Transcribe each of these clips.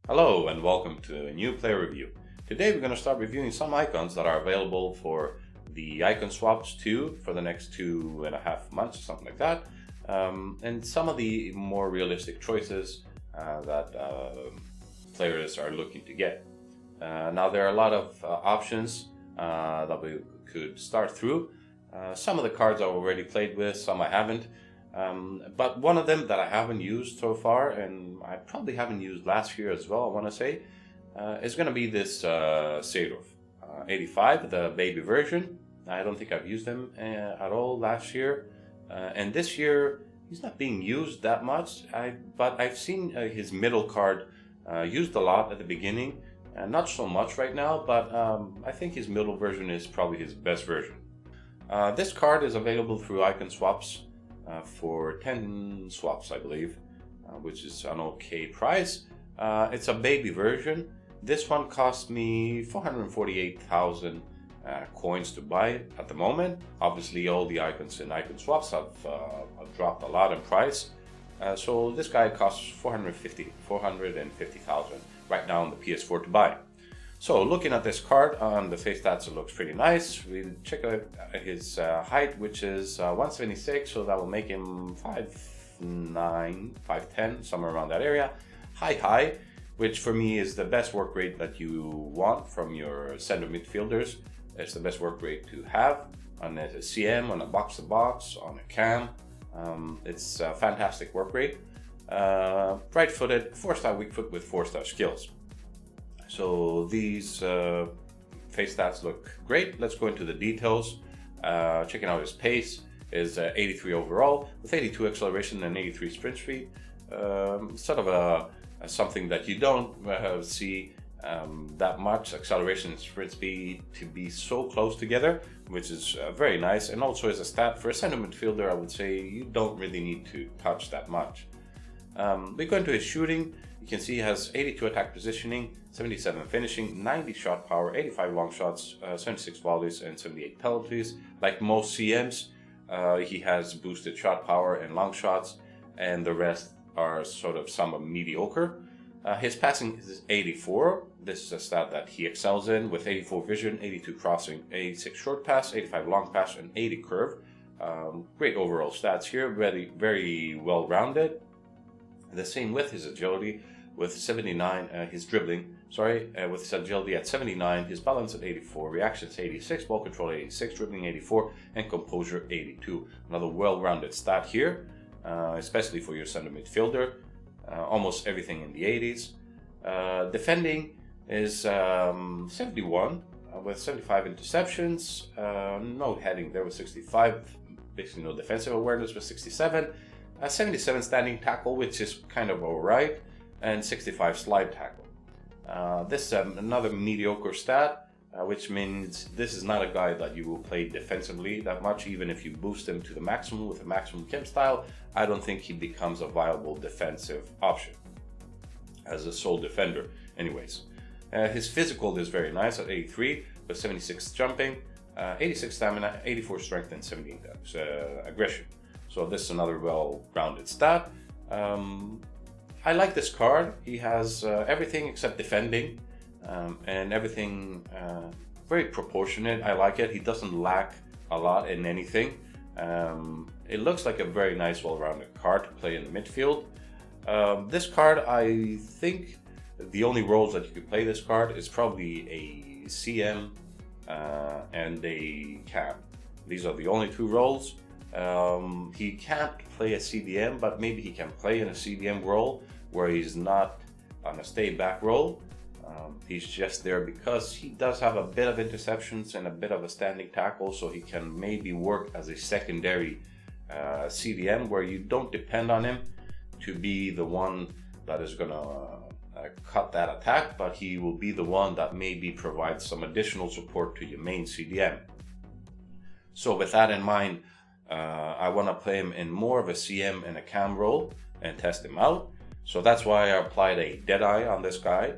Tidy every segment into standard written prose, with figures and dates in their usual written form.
Hello and welcome to a new player review. Today we're going to start reviewing some icons that are available for the Icon Swaps 2 for the next 2.5 months or something like that, and some of the more realistic choices that players are looking to get. Now there are a lot of options that we could start through. Some of the cards I've already played with, some I haven't. But one of them that I haven't used so far, and I probably haven't used last year as well, I want to say, is going to be this Seedorf 85, the baby version. I don't think I've used him at all last year. And this year, he's not being used that much, but I've seen his middle card used a lot at the beginning. Not so much right now, but I think his middle version is probably his best version. This card is available through Icon Swaps for 10 swaps, I believe, which is an okay price. It's a baby version. This one cost me 448,000 coins to buy at the moment. Obviously, all the icons in Icon Swaps have dropped a lot in price. So this guy costs 450,000 right now on the PS4 to buy. So looking at this card on the face stats, it looks pretty nice. We check out his height, which is 176, so that will make him 5'9", 5'10", somewhere around that area. High, which for me is the best work rate that you want from your center midfielders. It's the best work rate to have on a CM, on a box-to-box, on a cam. It's a fantastic work rate. Right-footed, 4-star weak foot with 4-star skills. So these face stats look great. Let's go into the details. Checking out his pace is 83 overall with 82 acceleration and 83 sprint speed. Sort of something that you don't see that much, acceleration and sprint speed to be so close together, which is very nice. And also as a stat for a center midfielder, I would say you don't really need to touch that much. We go into his shooting. You can see he has 82 attack positioning, 77 finishing, 90 shot power, 85 long shots, 76 volleys, and 78 penalties. Like most CMs, he has boosted shot power and long shots, and the rest are sort of somewhat mediocre. His passing is 84. This is a stat that he excels in with 84 vision, 82 crossing, 86 short pass, 85 long pass, and 80 curve. Great overall stats here, very well rounded. The same with his agility, with 79, his dribbling, with his agility at 79, his balance at 84, reactions 86, ball control 86, dribbling 84, and composure 82. Another well-rounded stat here, especially for your center midfielder. Almost everything in the 80s. Defending is 71, with 75 interceptions, no heading there with 65, basically no defensive awareness with 67. 77 standing tackle, which is kind of alright, and 65 slide tackle. This is another mediocre stat, which means this is not a guy that you will play defensively that much. Even if you boost him to the maximum with a maximum chem style, I don't think he becomes a viable defensive option as a sole defender anyways. His physical is very nice at 83 with 76 jumping, 86 stamina, 84 strength, and 17 aggression. So this is another well-rounded stat. I like this card. He has everything except defending, and everything very proportionate. I like it. He doesn't lack a lot in anything. It looks like a very nice, well-rounded card to play in the midfield. This card, I think the only roles that you could play this card is probably a CM and a cam. These are the only two roles. He can't play a CDM, but maybe he can play in a CDM role where he's not on a stay back role. He's just there because he does have a bit of interceptions and a bit of a standing tackle, so he can maybe work as a secondary CDM where you don't depend on him to be the one that is going to cut that attack, but he will be the one that maybe provides some additional support to your main CDM. So with that in mind, I want to play him in more of a CM and a cam role and test him out. So that's why I applied a Deadeye on this guy.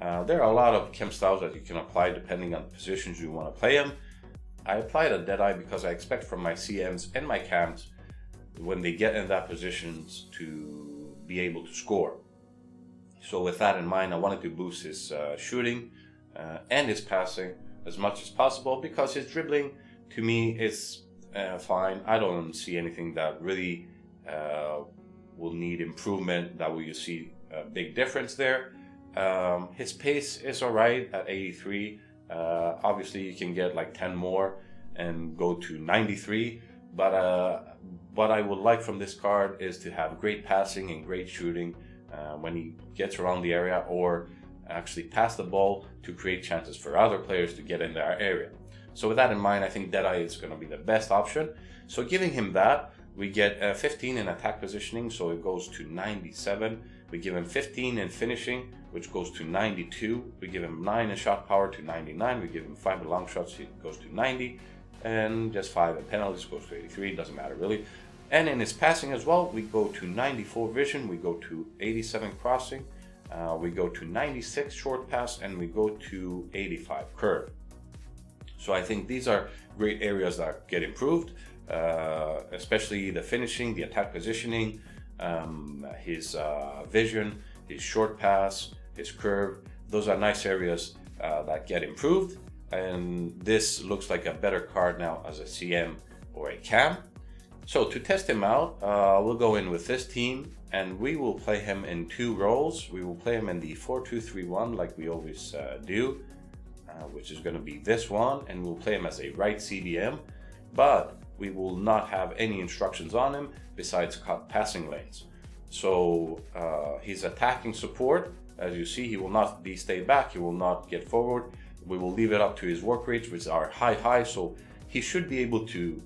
There are a lot of chem styles that you can apply depending on the positions you want to play him. I applied a Deadeye because I expect from my CMs and my cams, when they get in that positions, to be able to score. So with that in mind, I wanted to boost his shooting and his passing as much as possible, because his dribbling to me is fine. I don't see anything that really will need improvement, that will you see a big difference there. His pace is alright at 83. Obviously you can get like 10 more and go to 93, but what I would like from this card is to have great passing and great shooting when he gets around the area, or actually pass the ball to create chances for other players to get in their area. So with that in mind, I think Deadeye is going to be the best option. So giving him that, we get 15 in attack positioning, so it goes to 97. We give him 15 in finishing, which goes to 92. We give him 9 in shot power to 99. We give him 5 in long shots, it goes to 90. And just 5 in penalties, goes to 83. Doesn't matter really. And in his passing as well, we go to 94 vision, we go to 87 crossing, we go to 96 short pass, and we go to 85 curve. So I think these are great areas that get improved, especially the finishing, the attack positioning, his vision, his short pass, his curve. Those are nice areas that get improved. And this looks like a better card now as a CM or a CAM. So to test him out, we'll go in with this team and we will play him in 2 roles. We will play him in the 4-2-3-1 like we always do, which is going to be this one, and we'll play him as a right CDM, but we will not have any instructions on him besides cut passing lanes. So his attacking support, as you see, he will not stay back, he will not get forward. We will leave it up to his work rates, which are high, so he should be able to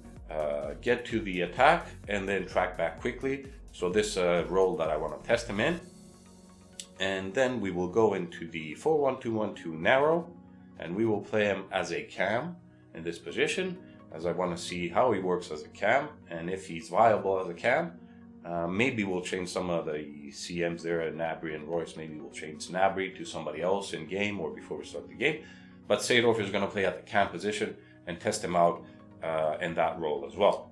get to the attack and then track back quickly. So this role that I want to test him in. And then we will go into the 4-1-2-1-2 narrow, and we will play him as a cam in this position, as I want to see how he works as a cam and if he's viable as a cam. Maybe we'll change some of the CMs there at Gnabry and Royce. Maybe we'll change Gnabry to somebody else in game or before we start the game. But Seedorf is going to play at the cam position and test him out in that role as well.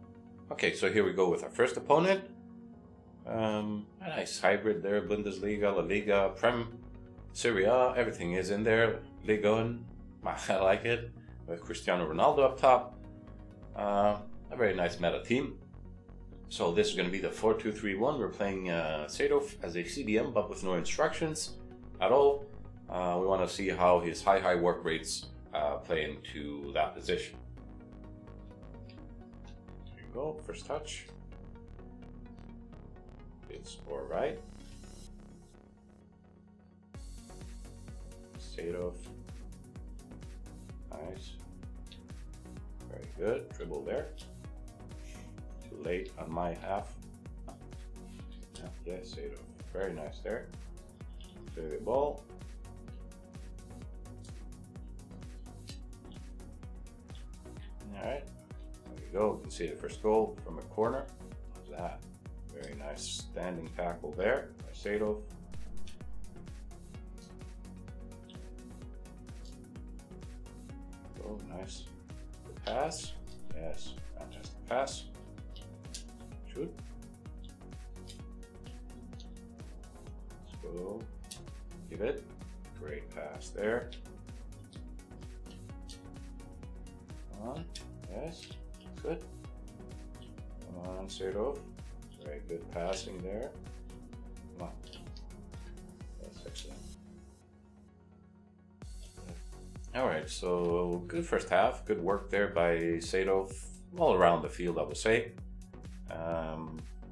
Okay, so here we go with our first opponent. A nice hybrid there, Bundesliga, La Liga, Prem, Serie A, everything is in there. Liga 1, I like it, with Cristiano Ronaldo up top. A very nice meta team. So this is going to be the 4-2-3-1. We're playing Seedorf as a CDM, but with no instructions at all. We want to see how his high work rates play into that position. Here you go, first touch. It's alright. Seedorf. Nice. Very good. Dribble there. Too late on my half. Yeah, Seedorf. Very nice there. Clear the ball. Alright. There you go. You can see the first goal from a corner. How's that? Very nice standing tackle there by Seedorf. Oh, nice. Good pass. Yes, fantastic pass. Shoot. Let's go. Give it. Great pass there. Come on. Yes. Good. Come on, Seedorf. Very good passing there. Come on. That's excellent. Alright, so good first half. Good work there by Seedorf. All around the field, I would say.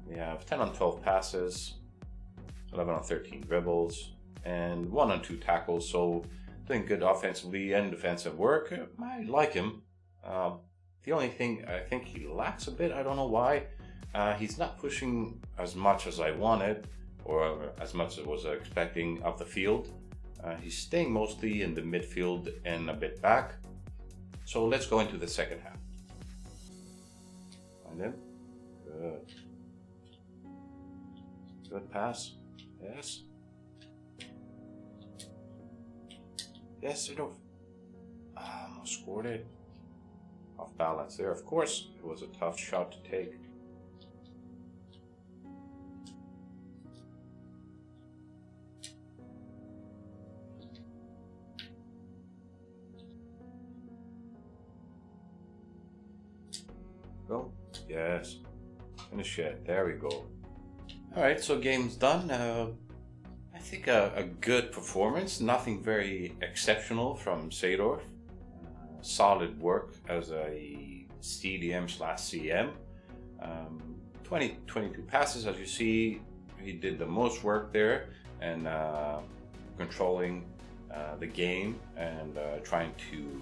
We have 10 on 12 passes, 11 on 13 dribbles, and 1 on 2 tackles. So doing good offensively and defensive work. I like him. The only thing I think he lacks a bit, I don't know why. He's not pushing as much as I wanted, or as much as I was expecting of the field. He's staying mostly in the midfield and a bit back. So let's go into the second half. Find him. Good. Good pass. Yes. Yes, Seedorf. Almost scored it. Off balance there, of course. It was a tough shot to take. Go. Yes. Finish it. There we go. Alright, so game's done. I think a good performance. Nothing very exceptional from Seedorf. Solid work as a CDM/CM. 22 passes, as you see. He did the most work there, and controlling the game and trying to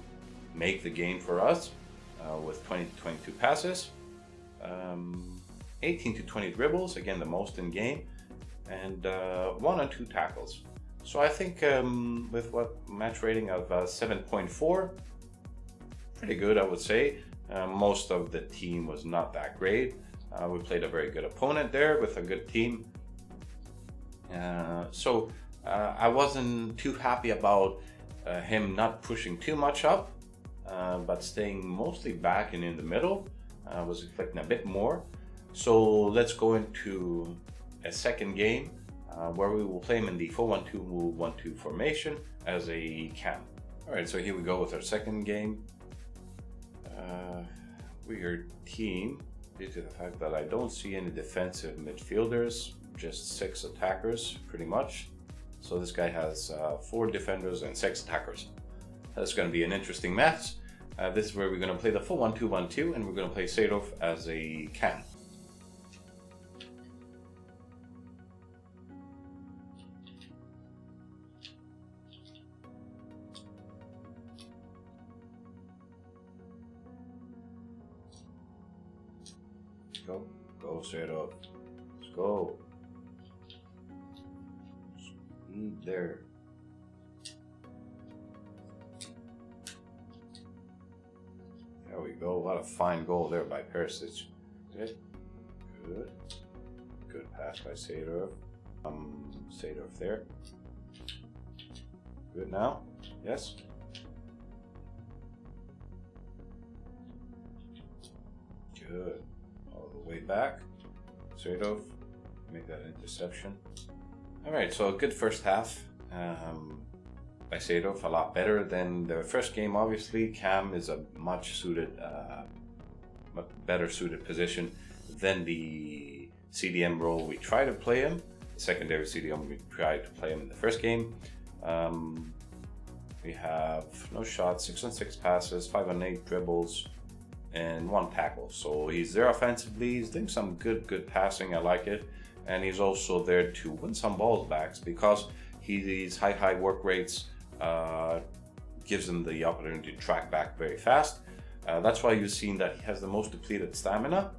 make the game for us with 22 passes. 18 to 20 dribbles, again the most in game, and 1 and 2 tackles. So I think with what match rating of 7.4, pretty good I would say. Most of the team was not that great. We played a very good opponent there with a good team. So I wasn't too happy about him not pushing too much up, but staying mostly back and in the middle. Was expecting a bit more. So let's go into a second game where we will play him in the 4-1-2-1-2 formation as a cam. Alright, so here we go with our second game. Weird team due to the fact that I don't see any defensive midfielders, just 6 attackers pretty much. So this guy has 4 defenders and 6 attackers. That's going to be an interesting match. This is where we're going to play the 4-1-2-1-2, and we're going to play Seedorf as a cam. Go, go Seedorf. Let's go. Speed there. There we go. What a fine goal there by Perisic. Good. Good. Good pass by Seedorf. Seedorf there. Good now. Yes. Good. All the way back. Seedorf. Make that interception. Alright, so a good first half. By Seedorf, a lot better than the first game. Obviously, cam is a much better suited position than the CDM role we try to play him. The secondary CDM we tried to play him in the first game. We have no shots, 6 on 6 passes, 5 on 8 dribbles, and 1 tackle. So he's there offensively. He's doing some good passing. I like it, and he's also there to win some balls back because his high work rates. Gives him the opportunity to track back very fast. That's why you've seen that he has the most depleted stamina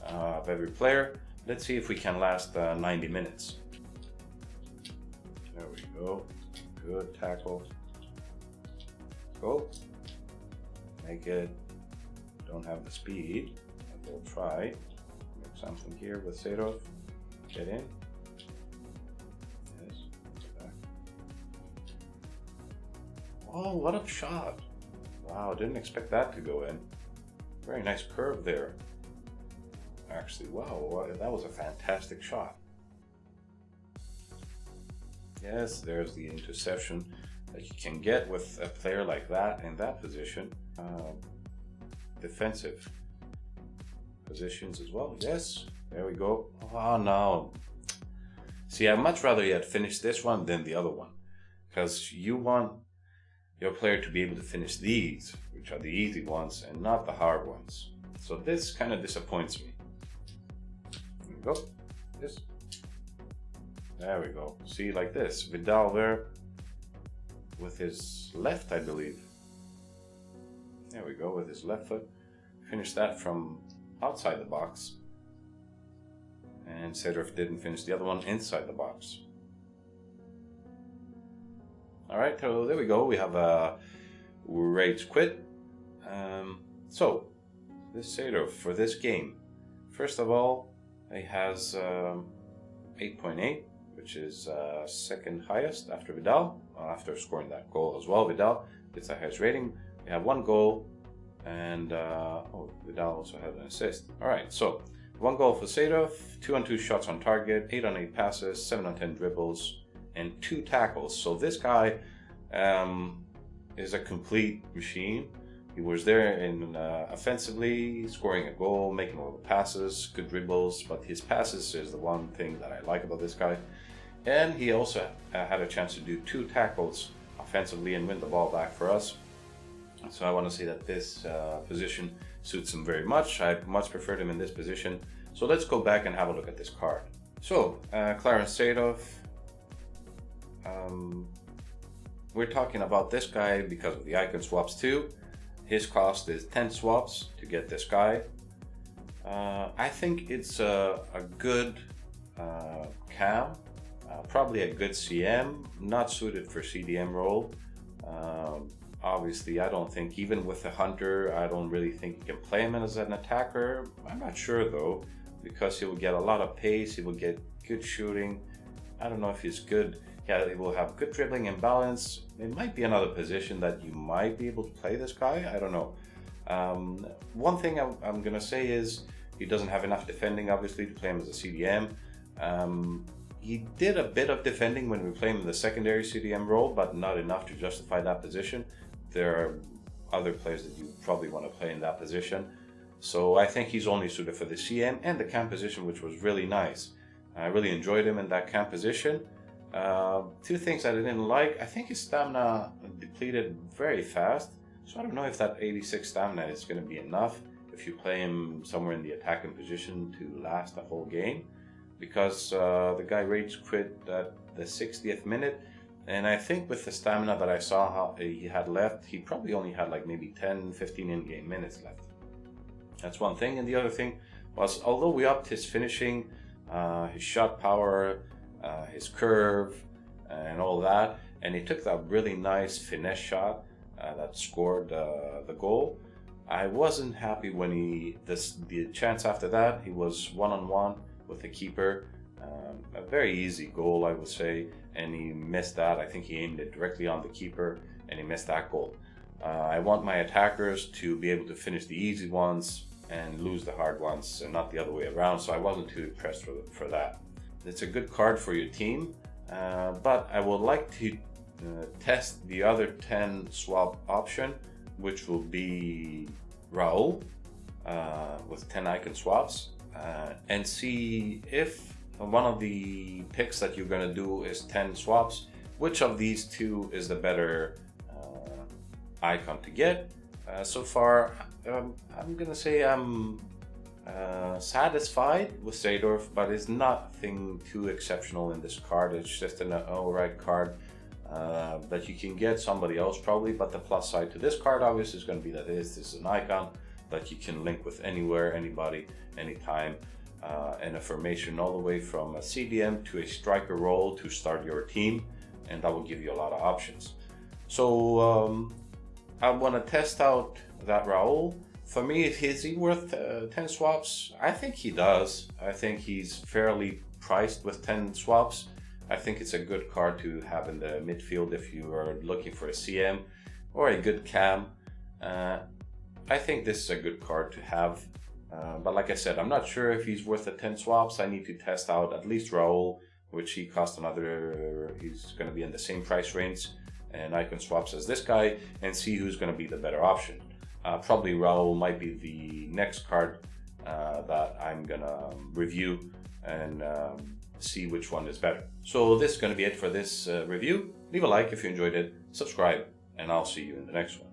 of every player. Let's see if we can last 90 minutes. There we go. Good tackle. Go. Make it. Don't have the speed, but we'll try. Make something here with Seedorf. Get in. Oh, what a shot. Wow, didn't expect that to go in. Very nice curve there. Actually, wow, that was a fantastic shot. Yes, there's the interception that you can get with a player like that in that position. Defensive positions as well. Yes, there we go. Oh, no. See, I'd much rather you had finished this one than the other one, because you want your player to be able to finish these, which are the easy ones and not the hard ones. So this kind of disappoints me. There we go. This. There we go. See, like this. Vidal there with his left, I believe. There we go, with his left foot. Finish that from outside the box. And Seedorf didn't finish the other one inside the box. Alright, so there we go. We have a rage quit. So, this Seedorf for this game. First of all, he has 8.8, which is second highest after Vidal. After scoring that goal as well, Vidal gets the highest rating. We have 1 goal, and Vidal also had an assist. Alright, so 1 goal for Seedorf, 2 on 2 shots on target, 8 on 8 passes, 7 on 10 dribbles, and 2 tackles. So this guy is a complete machine. He was there in offensively, scoring a goal, making all the passes, good dribbles, but his passes is the one thing that I like about this guy. And he also had a chance to do 2 tackles offensively and win the ball back for us. So I want to say that this position suits him very much. I much preferred him in this position. So let's go back and have a look at this card. So Clarence Seedorf. We're talking about this guy because of the icon swaps too. His cost is 10 swaps to get this guy. I think it's a good cam, probably a good CM, not suited for CDM role. Obviously, I don't think, even with the Hunter, I don't really think you can play him as an attacker. I'm not sure though, because he will get a lot of pace, he will get good shooting. I don't know if he's good. Yeah, he will have good dribbling and balance. It might be another position that you might be able to play this guy. I don't know. One thing I'm going to say is he doesn't have enough defending, obviously, to play him as a CDM. He did a bit of defending when we played him in the secondary CDM role, but not enough to justify that position. There are other players that you probably want to play in that position. So I think he's only suited for the CM and the cam position, which was really nice. I really enjoyed him in that cam position. 2 things that I didn't like. I think his stamina depleted very fast. So I don't know if that 86 stamina is going to be enough if you play him somewhere in the attacking position to last the whole game. Because the guy rage quit at the 60th minute. And I think with the stamina that I saw how he had left, he probably only had like maybe 10-15 in-game minutes left. That's one thing. And the other thing was, although we upped his finishing, his shot power, his curve, and all that, and he took that really nice finesse shot that scored the goal, I wasn't happy when the chance after that, he was one-on-one with the keeper. A very easy goal, I would say, and he missed that. I think he aimed it directly on the keeper and he missed that goal. I want my attackers to be able to finish the easy ones and lose the hard ones and not the other way around, so I wasn't too impressed for that. It's a good card for your team, but I would like to test the other 10 swap option, which will be Raul with 10 icon swaps, and see if one of the picks that you're going to do is 10 swaps, which of these 2 is the better icon to get. So far, I'm going to say I'm satisfied with Seedorf, but it's nothing too exceptional in this card. It's just an alright card that you can get somebody else probably, but the plus side to this card obviously is going to be that this is an icon that you can link with anywhere, anybody, anytime, and a formation all the way from a CDM to a striker role to start your team, and that will give you a lot of options. So I want to test out that Raul. For me, is he worth 10 swaps? I think he does. I think he's fairly priced with 10 swaps. I think it's a good card to have in the midfield if you are looking for a CM or a good cam. I think this is a good card to have. But like I said, I'm not sure if he's worth the 10 swaps. I need to test out at least Raul, which he costs he's going to be in the same price range and icon swaps as this guy, and see who's going to be the better option. Probably Raul might be the next card that I'm gonna review and see which one is better. So this is going to be it for this review. Leave a like if you enjoyed it, subscribe, and I'll see you in the next one.